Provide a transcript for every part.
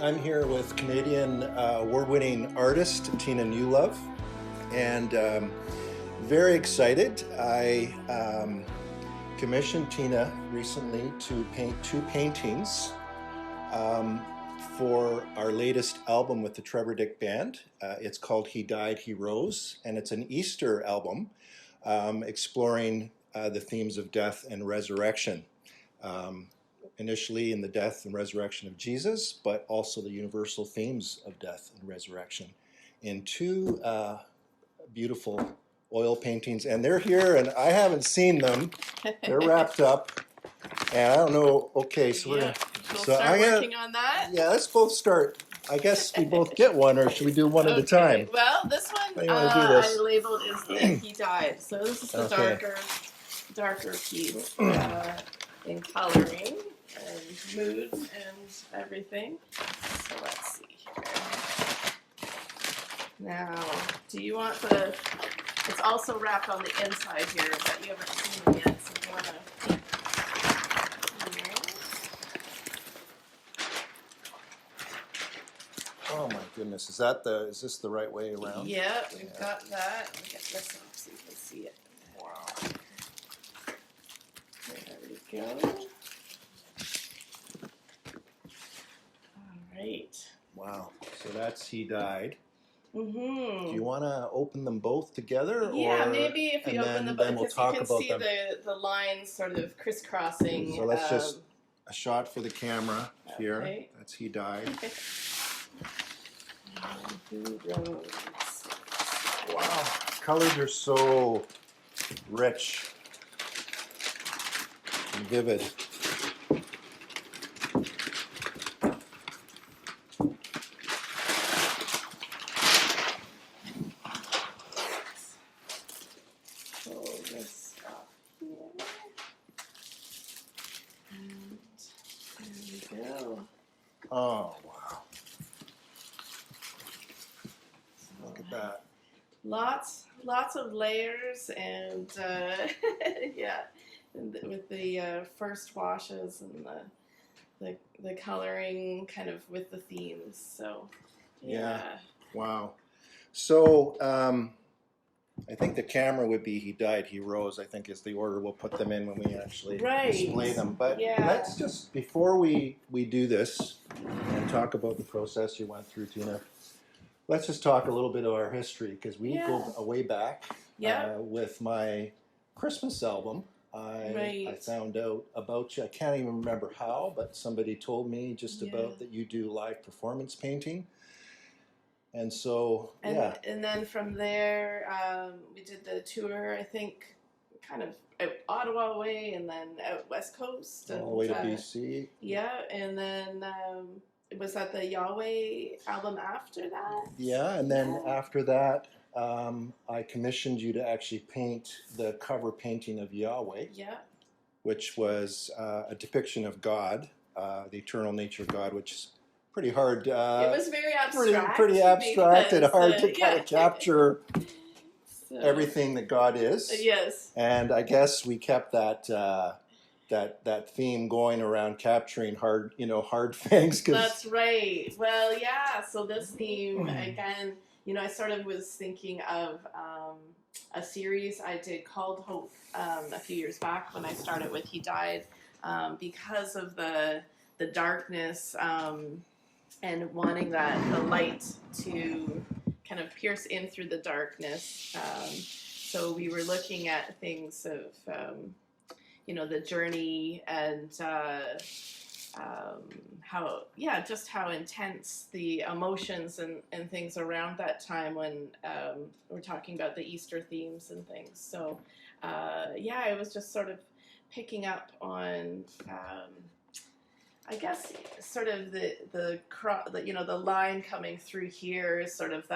I'm here with Canadian award-winning artist Tina Newlove, and very excited. I commissioned Tina recently to paint 2 paintings for our latest album with the Trevor Dick Band. It's called He Died, He Rose, and it's an Easter album exploring the themes of death and resurrection. Initially in the death and resurrection of Jesus, but also the universal themes of death and resurrection in 2 beautiful oil paintings. And they're here, and I haven't seen them. They're wrapped up, and I don't know. Okay, so we're start working on that. Yeah, let's both start. I guess we both get one, or should we do one at a time? Well, this one How do you want to do this? I labeled is the He Died. So this is the darker piece in coloring and mood and everything. So let's see here. Now, do you want the? It's also wrapped on the inside here, but you haven't seen it yet, so you want to. Oh my goodness, is this the right way around? Yeah, we've got that. Let me get this up so you can see it. Wow. There we go. All right. Wow. So that's He Died. Mm-hmm. Do you want to open them both together? Yeah, or, maybe if you open them both, we'll talk you can about see them. the lines sort of crisscrossing. So let's just a shot for the camera here. Okay. That's He Died. Wow, colors are so rich and vivid. Oh, wow. Look at that. Lots of layers, and yeah, and with the first washes and the coloring kind of with the themes. So yeah. Wow. So I think the camera would be He Died, He Rose, I think is the order we'll put them in when we actually display them. But let's just, before we do this and talk about the process you went through, Tina, let's just talk a little bit of our history, because we go way back with my Christmas album. I found out about you. I can't even remember how, but somebody told me just about that you do live performance painting. And so, And then from there, we did the tour, I think, kind of out Ottawa way, and then out West Coast. All the way to BC. Yeah, and then was that the Yahweh album after that? Yeah, and then after that, I commissioned you to actually paint the cover painting of Yahweh. Yeah. Which was a depiction of God, the eternal nature of God, which is pretty hard. It was very abstract. Pretty abstract and hard to kind of capture everything that God is. Yes. And I guess we kept that that theme going around capturing hard things. That's right. Well, yeah. So this theme again, I sort of was thinking of a series I did called Hope a few years back when I started with He Died, because of the darkness. And wanting the light to kind of pierce in through the darkness. So we were looking at things of, the journey and how intense the emotions and things around that time when we're talking about the Easter themes and things. So, I was just sort of picking up on... I guess sort of the line coming through here is sort of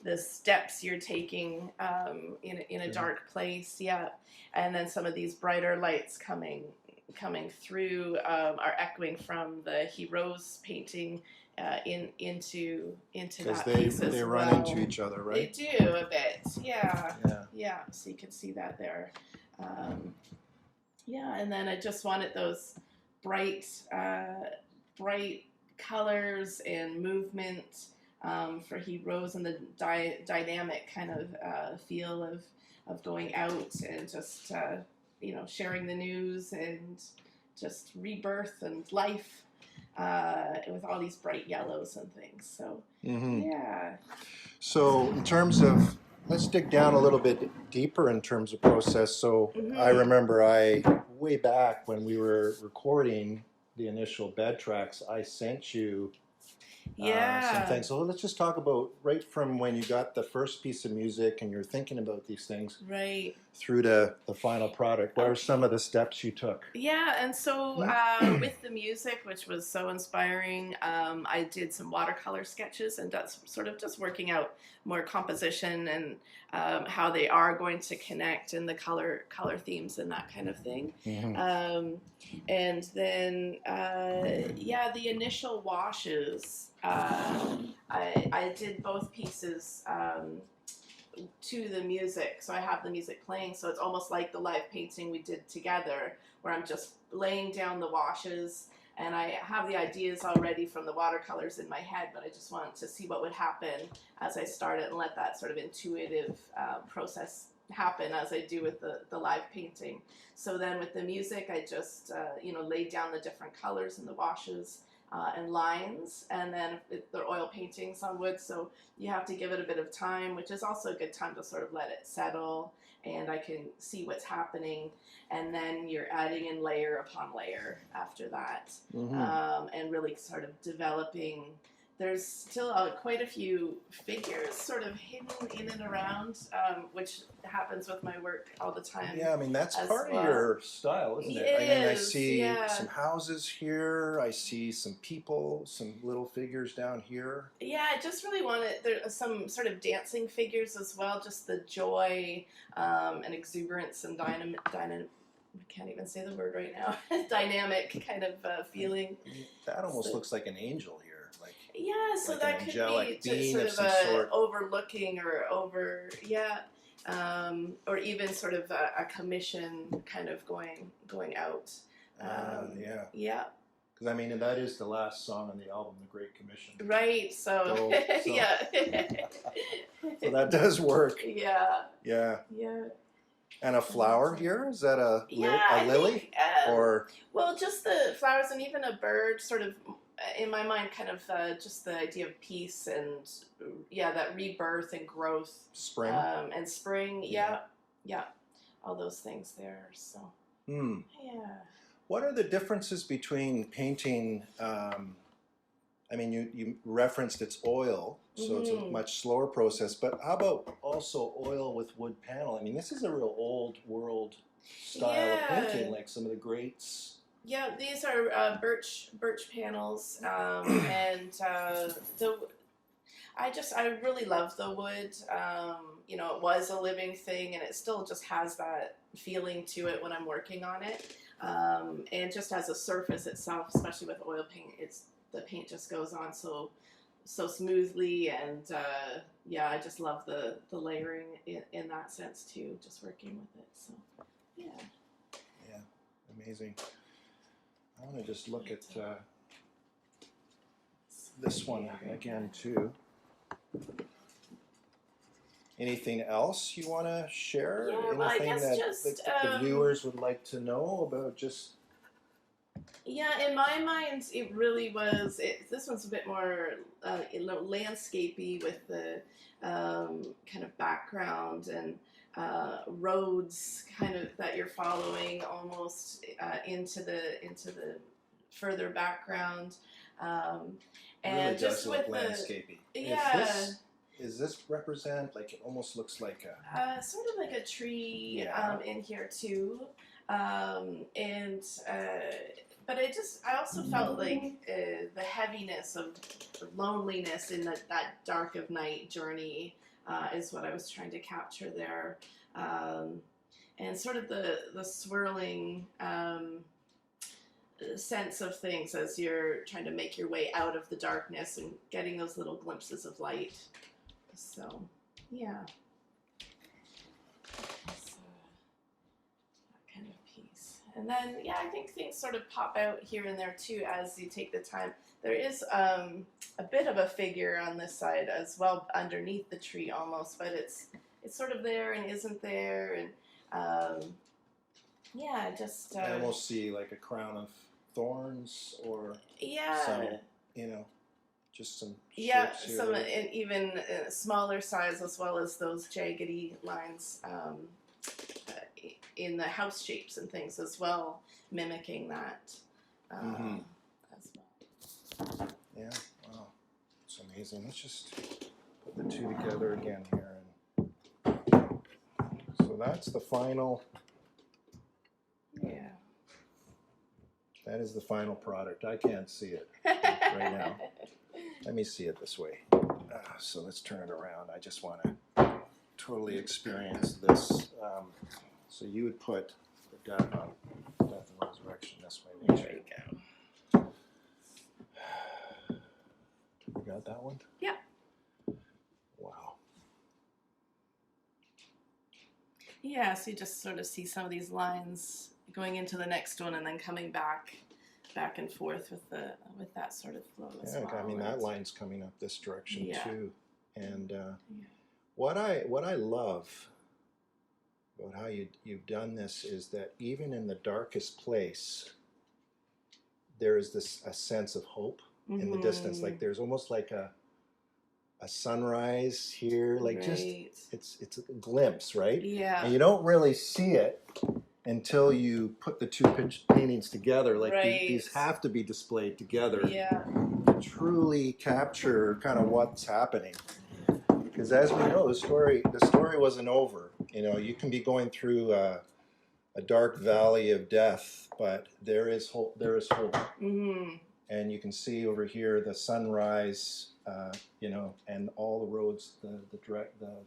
the steps you're taking in a dark place, and then some of these brighter lights coming through are echoing from the He Rose painting into that piece as they well. run into each other, right? They do a bit, yeah. So you can see that there. And then I just wanted those bright colors and movement for He Rose, and the dynamic kind of feel of going out and just sharing the news and just rebirth and life with all these bright yellows and things. So yeah. So in terms of, let's dig down a little bit deeper in terms of process. So I remember way back when we were recording the initial bed tracks, I sent you some things. So let's just talk about right from when you got the first piece of music and you're thinking about these things, right, through to the final product. What are some of the steps you took? Yeah, and so with the music, which was so inspiring, I did some watercolor sketches, and that's sort of just working out more composition and how they are going to connect, and the color themes and that kind of thing. And then the initial washes, I did both pieces to the music, so I have the music playing, so it's almost like the live painting we did together, where I'm just laying down the washes, and I have the ideas already from the watercolors in my head, but I just wanted to see what would happen as I started and let that sort of intuitive process happen as I do with the live painting. So then with the music, I just laid down the different colors and the washes and lines, and then they're oil paintings on wood, so you have to give it a bit of time, which is also a good time to sort of let it settle, and I can see what's happening, and then you're adding in layer upon layer after that, and really sort of developing. There's still quite a few figures sort of hidden in and around, which happens with my work all the time. Yeah, I mean, that's part of your style, isn't it? I mean, I see some houses here, I see some people, some little figures down here. Yeah, I just really wanted, there are some sort of dancing figures as well, just the joy and exuberance and I can't even say the word right now, dynamic kind of feeling. That almost looks like an angel here. Yeah, so like that could be just sort of overlooking or or even sort of a commission kind of going out. Yeah. Because I mean, that is the last song on the album, The Great Commission. Right. So yeah. So that does work. Yeah. Yeah. Yeah. And a flower here? Is that a lily? Think, or well, just the flowers and even a bird, sort of, in my mind, kind of just the idea of peace and that rebirth and growth. Spring. And spring. Yeah. All those things there. So. Yeah. What are the differences between painting? I mean, you referenced it's oil, so it's a much slower process, but how about also oil with wood panel? I mean, this is a real old world style of painting, like some of the greats. Yeah, these are birch panels, and I really love the wood. It was a living thing, and it still just has that feeling to it when I'm working on it. And just as a surface itself, especially with oil paint, the paint just goes on so smoothly, and I just love the layering in that sense too, just working with it. So yeah, amazing. I want to just look at this one again too. Anything else you want to share? Anything that the viewers would like to know about just... Yeah, in my mind, it really was. This one's a bit more landscapey with the kind of background and roads, kind of that you're following almost into the further background, and really just does with look landscapey. Is this represent, like, it almost looks like a... sort of like a tree in here too, but I also felt like the heaviness of loneliness in that dark of night journey is what I was trying to capture there, and sort of the swirling sense of things as you're trying to make your way out of the darkness and getting those little glimpses of light. So, yeah. So, that kind of piece. And then, I think things sort of pop out here and there too as you take the time. There is a bit of a figure on this side as well, underneath the tree almost, but it's sort of there and isn't there, and yeah, just I almost see like a crown of thorns, or yeah, some, you know, just some yeah, shapes here. some even smaller size, as well as those jaggedy lines in the house shapes and things as well, mimicking that as well. Yeah, wow, it's amazing. Let's just put the two together again here, and so that's the final. Yeah. That is the final product. I can't see it right now. Let me see it this way. So let's turn it around. I just want to totally experience this. So you would put the death and resurrection this way. There you go. You got that one? Yeah. Wow. Yeah, so you just sort of see some of these lines going into the next one and then coming back and forth with that sort of flow as well. I mean, that line's coming up this direction too. And yeah. what I love about how you've done this is that even in the darkest place, there is a sense of hope in the distance. Like there's almost like a sunrise here, like just it's a glimpse, right? Yeah. And you don't really see it until you put the two paintings together. Like these have to be displayed together to truly capture kind of what's happening. Because as we know, the story wasn't over. You know, you can be going through a dark valley of death, but there is hope. There is hope. And you can see over here the sunrise. You know, and all the roads, the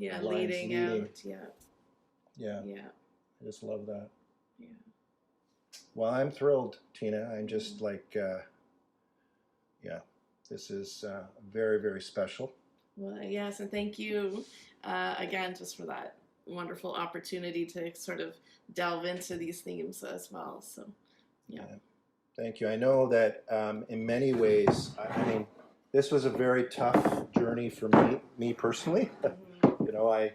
lines leading out. Yeah. I just love that. Yeah. Well, I'm thrilled, Tina. I'm just like, this is very, very special. Well, yes, and thank you again just for that wonderful opportunity to sort of delve into these themes as well. So, yeah. Thank you. I know that in many ways, I mean, this was a very tough journey for me personally. You know, I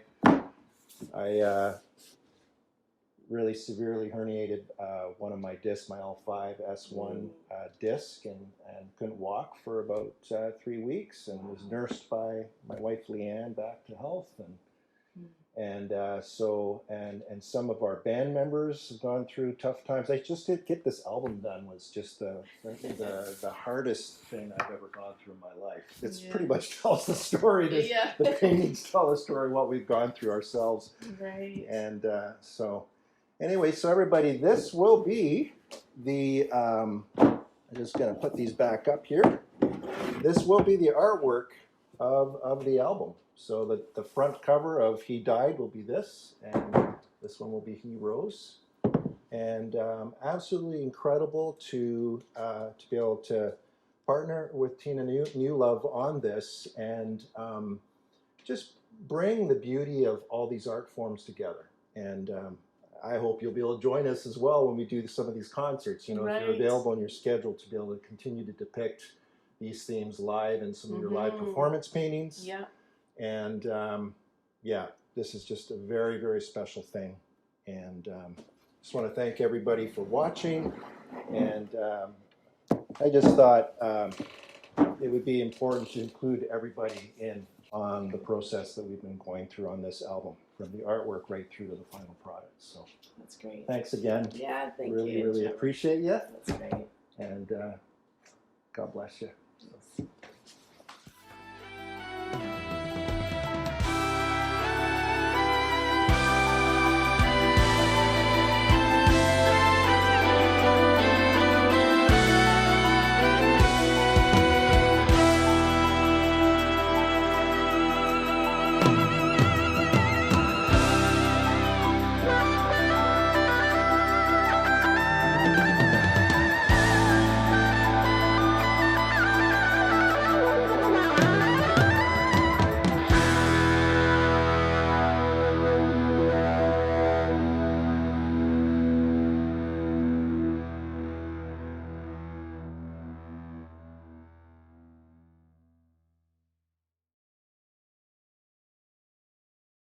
really severely herniated one of my discs, my L5 S1 disc, and couldn't walk for about 3 weeks, and was nursed by my wife Leanne back to health, and some of our band members have gone through tough times. Just to get this album done was just the hardest thing I've ever gone through in my life. It's pretty much tells the story. The paintings tell the story what we've gone through ourselves. Right. And so anyway, so everybody, this will be the. I'm just going to put these back up here. This will be the artwork of the album. So the front cover of He Died will be this, and this one will be He Rose. And absolutely incredible to be able to partner with Tina Newlove on this, and just bring the beauty of all these art forms together. And I hope you'll be able to join us as well when we do some of these concerts. You know, if you're available on your schedule to be able to continue to depict these themes live in some of your live performance paintings. Yeah. And this is just a very, very special thing. And just want to thank everybody for watching. And I just thought it would be important to include everybody in on the process that we've been going through on this album, from the artwork right through to the final product. So that's great. Thanks again. Yeah, thank you. Really appreciate you. That's great. And God bless you.